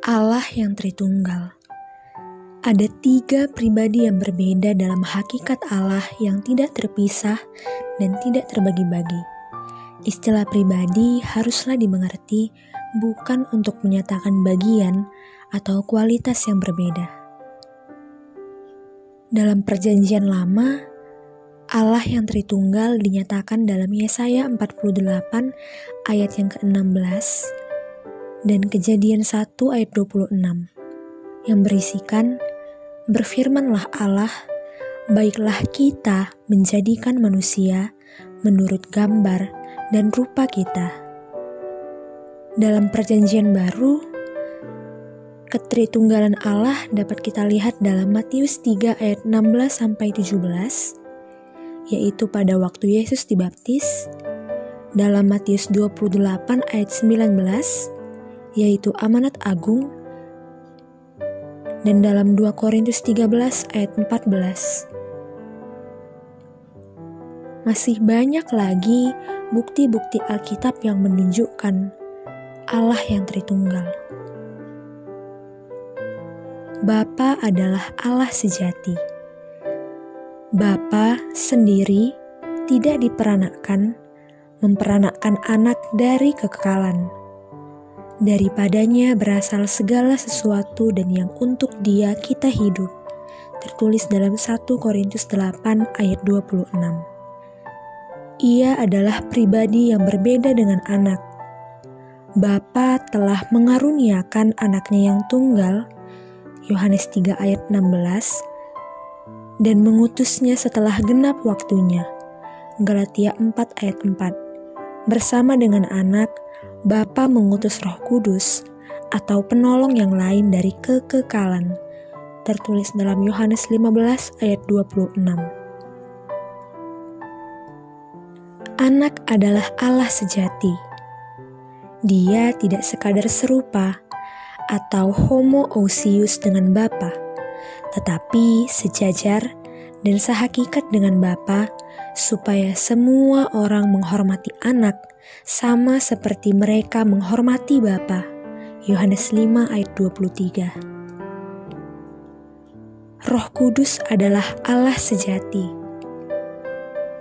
Allah yang Tritunggal. Ada 3 pribadi yang berbeda dalam hakikat Allah yang tidak terpisah dan tidak terbagi-bagi. Istilah pribadi haruslah dimengerti bukan untuk menyatakan bagian atau kualitas yang berbeda. Dalam Perjanjian Lama, Allah yang Tritunggal dinyatakan dalam Yesaya 48 ayat yang ke-16 dan Kejadian 1 ayat 26 yang berisikan, "Berfirmanlah Allah, baiklah kita menjadikan manusia menurut gambar dan rupa kita." Dalam Perjanjian Baru, ketritunggalan Allah dapat kita lihat dalam Matius 3 ayat 16-17, yaitu pada waktu Yesus dibaptis, dalam Matius 28 ayat 19, yaitu amanat agung, dan dalam 2 Korintus 13 ayat 14. Masih banyak lagi bukti-bukti Alkitab yang menunjukkan Allah yang Tritunggal. Bapa adalah Allah sejati. Bapa sendiri tidak memperanakkan anak dari kekekalan. Daripadanya berasal segala sesuatu dan yang untuk Dia kita hidup. Tertulis dalam 1 Korintus 8 ayat 26. Ia adalah pribadi yang berbeda dengan anak. Bapa telah mengaruniakan anaknya yang tunggal, Yohanes 3 ayat 16, dan mengutusnya setelah genap waktunya, Galatia 4 ayat 4. Bersama dengan anak, Bapa mengutus Roh Kudus atau penolong yang lain dari kekekalan, tertulis dalam Yohanes 15 ayat 26. Anak adalah Allah sejati. Dia tidak sekadar serupa atau homoousius dengan Bapa, tetapi sejajar dan sehakikat dengan Bapa, supaya semua orang menghormati anak sama seperti mereka menghormati Bapa. Yohanes 5 ayat 23. Roh Kudus adalah Allah sejati.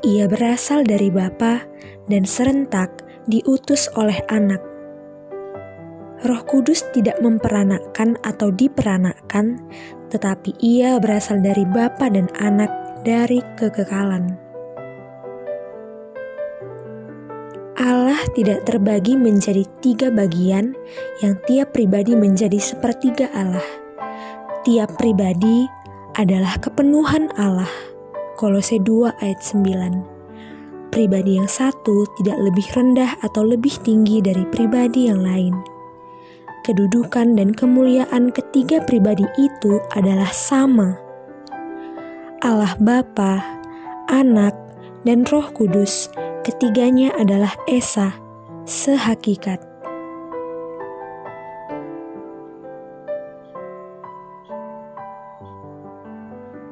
Ia berasal dari Bapa dan serentak diutus oleh anak. Roh Kudus tidak memperanakkan atau diperanakkan, tetapi ia berasal dari Bapa dan anak dari kekekalan. Allah tidak terbagi menjadi 3 bagian yang tiap pribadi menjadi sepertiga Allah. Tiap pribadi adalah kepenuhan Allah. Kolose 2 ayat 9. Pribadi yang satu tidak lebih rendah atau lebih tinggi dari pribadi yang lain. Kedudukan dan kemuliaan ketiga pribadi itu adalah sama. Allah Bapa, Anak, dan Roh Kudus, ketiganya adalah Esa, sehakikat.